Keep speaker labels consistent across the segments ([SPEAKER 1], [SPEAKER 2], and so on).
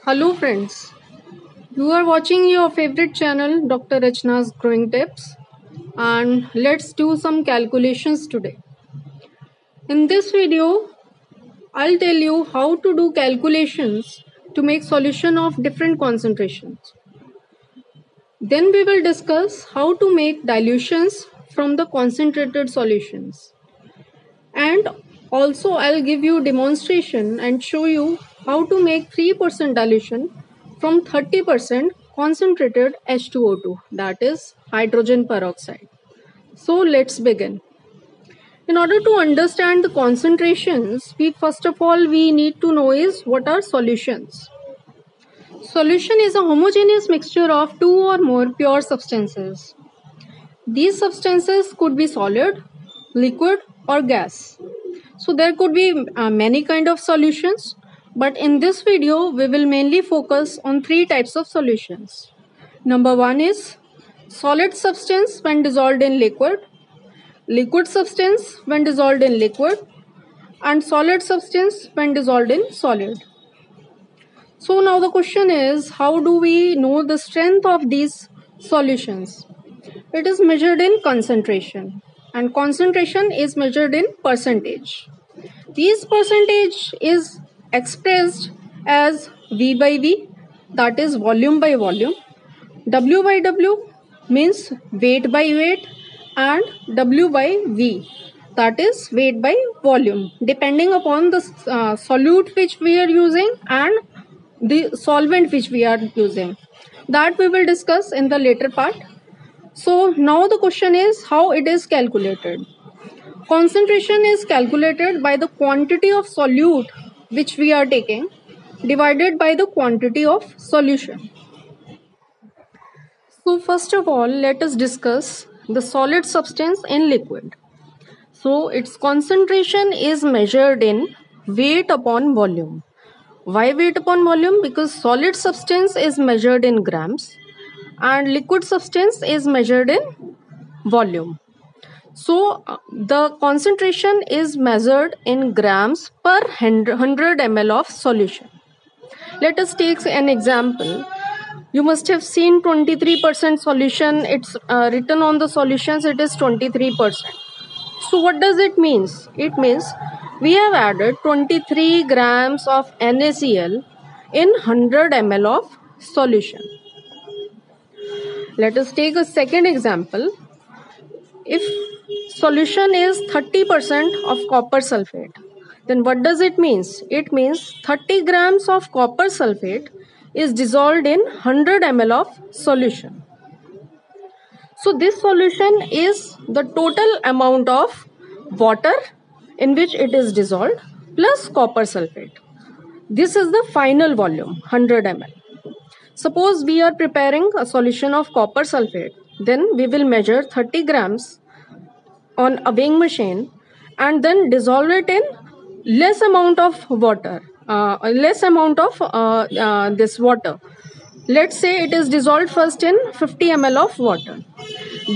[SPEAKER 1] Hello friends, you are watching your favorite channel Dr. Rachna's Growing Tips, and let's do some calculations today. In this video, I'll tell you how to do calculations to make solution of different concentrations. Then we will discuss how to make dilutions from the concentrated solutions. And also I'll give you demonstration and show you how to make 3% dilution from 30% concentrated H2O2, that is hydrogen peroxide. So let's begin. In order to understand the concentrations, first of all we need to know is what are solutions. Solution is a homogeneous mixture of two or more pure substances. These substances could be solid, liquid or gas. So there could be many kind of solutions, but in this video we will mainly focus on three types of solutions. Number one is solid substance when dissolved in liquid, liquid substance when dissolved in liquid, and solid substance when dissolved in solid. So now the question is, how do we know the strength of these solutions? It is measured in concentration, and concentration is measured in percentage. These percentage is expressed as V by V, that is volume by volume. W by W means weight by weight, and W by V, that is weight by volume, depending upon the solute which we are using and the solvent which we are using. That we will discuss in the later part. So now the question is how it is calculated. Concentration is calculated by the quantity of solute which we are taking divided by the quantity of solution. So first of all, let us discuss the solid substance in liquid. So its concentration is measured in weight upon volume. Why weight upon volume? Because solid substance is measured in grams and liquid substance is measured in volume. So the concentration is measured in grams per 100 ml of solution. Let us take an example. You must have seen 23% solution. It's written on the solutions, it is 23%. So what does it mean? It means we have added 23 grams of NaCl in 100 ml of solution. Let us take a second example. If solution is 30% of copper sulfate, then what does it mean? It means 30 grams of copper sulfate is dissolved in 100 ml of solution. So this solution is the total amount of water in which it is dissolved plus copper sulfate. This is the final volume, 100 ml. Suppose we are preparing a solution of copper sulfate, then we will measure 30 grams on a weighing machine and then dissolve it in less amount of water, this water. Let's say it is dissolved first in 50 ml of water.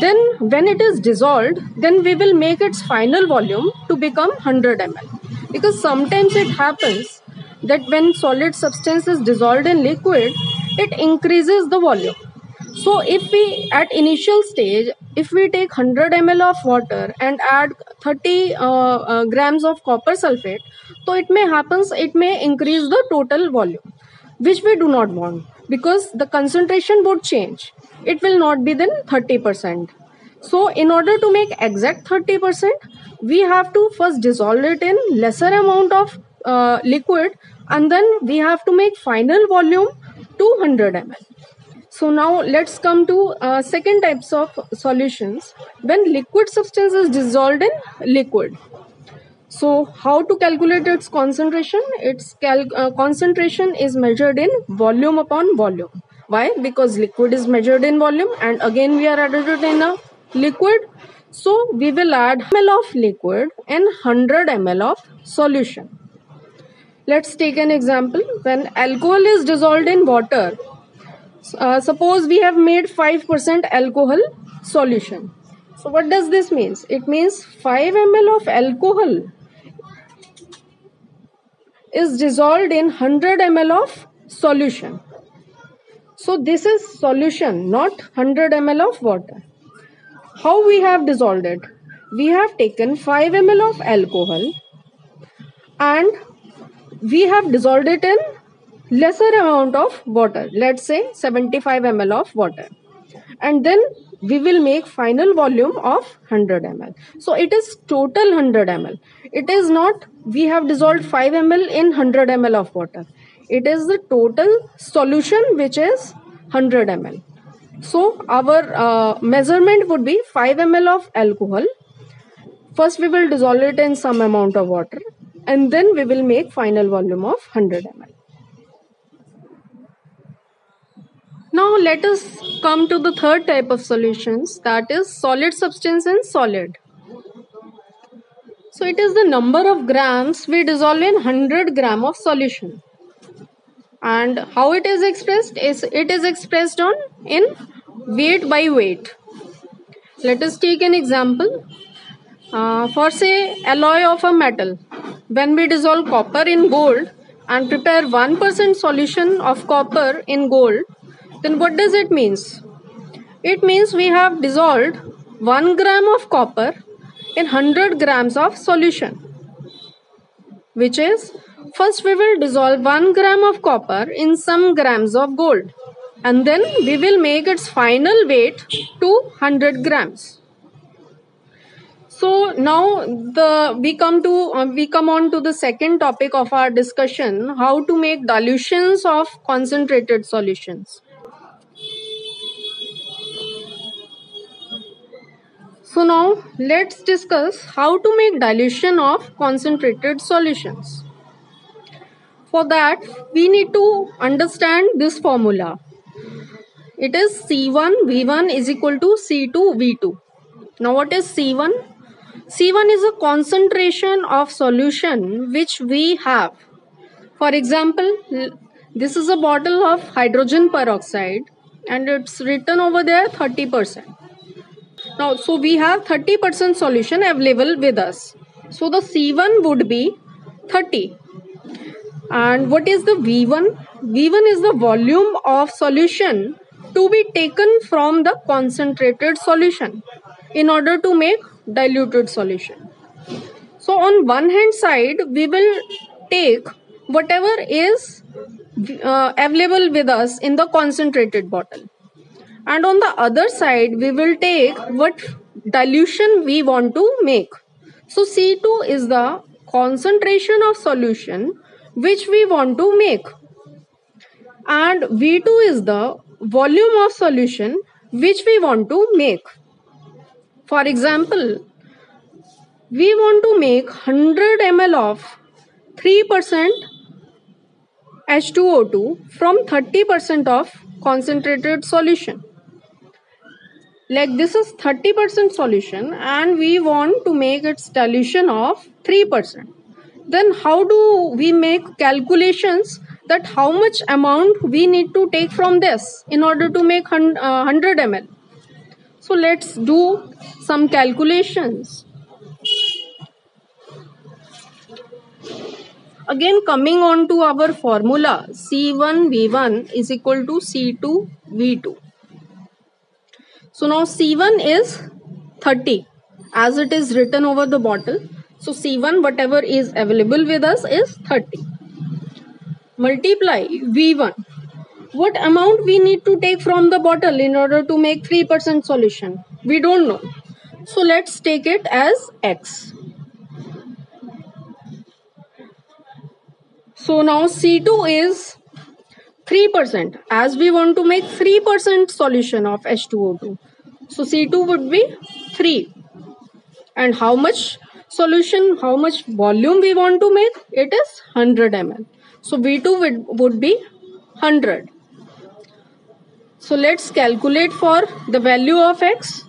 [SPEAKER 1] Then when it is dissolved, then we will make its final volume to become 100 ml. Because sometimes it happens that when solid substance is dissolved in liquid, it increases the volume. So if we at initial stage, if we take 100 ml of water and add 30 grams of copper sulfate, so it may increase the total volume, which we do not want, because the concentration would change. It will not be then 30%. So in order to make exact 30%, we have to first dissolve it in lesser amount of liquid, and then we have to make final volume 200 ml. So now let's come to second types of solutions when liquid substance is dissolved in liquid. So how to calculate its concentration? Its concentration is measured in volume upon volume. Why? Because liquid is measured in volume and again we are added it in a liquid. So we will add ml of liquid and 100 ml of solution. Let's take an example. When alcohol is dissolved in water, suppose we have made 5% alcohol solution. So what does this mean? It means 5 ml of alcohol is dissolved in 100 ml of solution. So this is solution, not 100 ml of water. How we have dissolved it? We have taken 5 ml of alcohol and we have dissolved it in lesser amount of water. Let's say 75 ml of water. And then we will make final volume of 100 ml. So it is total 100 ml. It is not we have dissolved 5 ml in 100 ml of water. It is the total solution which is 100 ml. So our measurement would be 5 ml of alcohol. First we will dissolve it in some amount of water and then we will make final volume of 100 ml. Now let us come to the third type of solutions, that is solid substance and solid. So it is the number of grams we dissolve in 100 gram of solution. And how it is expressed? It is expressed in weight by weight. Let us take an example. For say alloy of a metal, when we dissolve copper in gold and prepare 1% solution of copper in gold, then what does it means? It means we have dissolved 1 gram of copper in 100 grams of solution, which is first we will dissolve 1 gram of copper in some grams of gold and then we will make its final weight to 100 grams. So now we come on to the second topic of our discussion, how to make dilutions of concentrated solutions. So now let's discuss how to make dilution of concentrated solutions. For that we need to understand this formula. It is C1V1 is equal to C2V2. Now what is C1? C1 is a concentration of solution which we have. For example, this is a bottle of hydrogen peroxide and it's written over there 30%. Now, so we have 30% solution available with us. So the C1 would be 30. And what is the V1? V1 is the volume of solution to be taken from the concentrated solution in order to make diluted solution. So on one hand side, we will take whatever is available with us in the concentrated bottle. And on the other side, we will take what dilution we want to make. So C2 is the concentration of solution which we want to make. And V2 is the volume of solution which we want to make. For example, we want to make 100 ml of 3% H2O2 from 30% of concentrated solution. Like this is 30% solution and we want to make its dilution of 3%. Then how do we make calculations that how much amount we need to take from this in order to make 100 ml? So let's do some calculations. Again, coming on to our formula, C1V1 is equal to C2V2. So now C1 is 30 as it is written over the bottle. So C1 whatever is available with us is 30. Multiply V1. What amount we need to take from the bottle in order to make 3% solution? We don't know. So let's take it as X. So now C2 is 3% as we want to make 3% solution of H2O2. So C2 would be 3. And how much solution, how much volume we want to make? It is 100 ml. So V2 would be 100. So let's calculate for the value of X.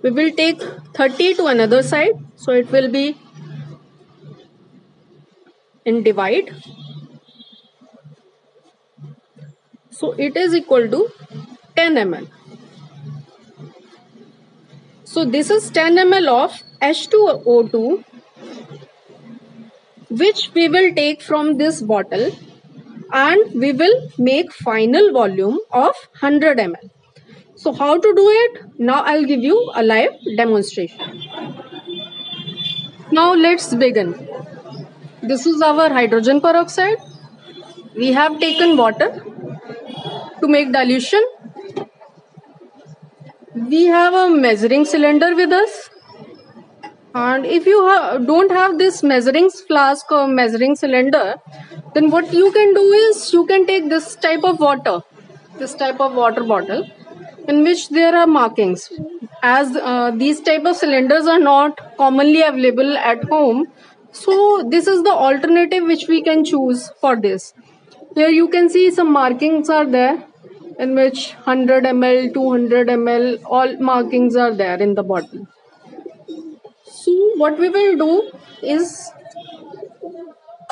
[SPEAKER 1] We will take 30 to another side. So it will be in divide. So it is equal to 10 ml. So this is 10 ml of H2O2 which we will take from this bottle and we will make final volume of 100 ml. So how to do it? Now I'll give you a live demonstration. Now let's begin. This is our hydrogen peroxide. We have taken water to make dilution. We have a measuring cylinder with us. And if you don't have this measuring flask or measuring cylinder, then what you can do is you can take this type of water bottle in which there are markings. As these type of cylinders are not commonly available at home, so this is the alternative which we can choose for this. Here you can see some markings are there in which 100 ml, 200 ml, all markings are there in the bottle. So what we will do is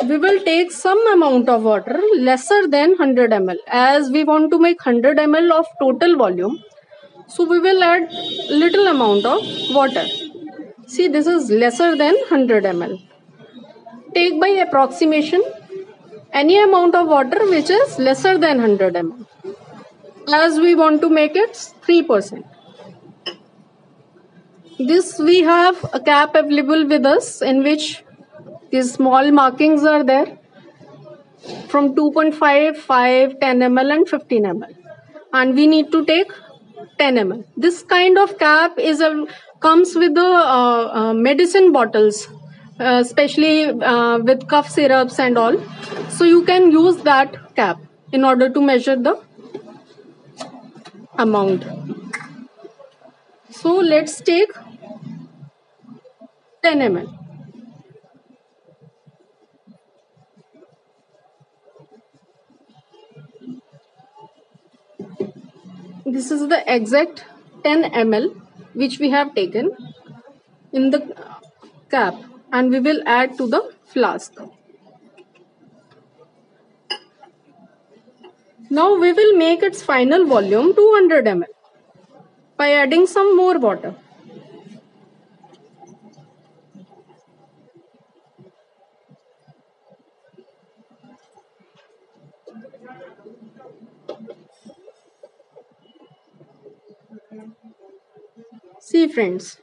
[SPEAKER 1] we will take some amount of water lesser than 100 ml. As we want to make 100 ml of total volume, so we will add little amount of water. See, this is lesser than 100 ml. Take by approximation any amount of water which is lesser than 100 ml. As we want to make it 3%. This we have a cap available with us in which these small markings are there from 2.5, 5, 10 ml and 15 ml. And we need to take 10 ml. This kind of cap comes with the medicine bottles, especially with cough syrups and all. So you can use that cap in order to measure the amount. So let's take 10 ml. This is the exact 10 ml which we have taken in the cap and we will add to the flask. Now we will make its final volume 200 ml by adding some more water. See friends,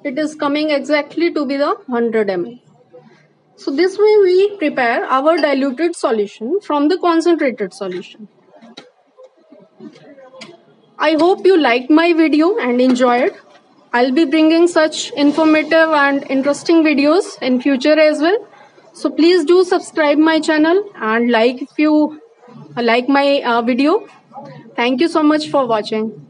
[SPEAKER 1] it is coming exactly to be the 100 ml. So this way we prepare our diluted solution from the concentrated solution. I hope you liked my video and enjoyed. I'll be bringing such informative and interesting videos in future as well. So please do subscribe my channel and like if you like my video. Thank you so much for watching.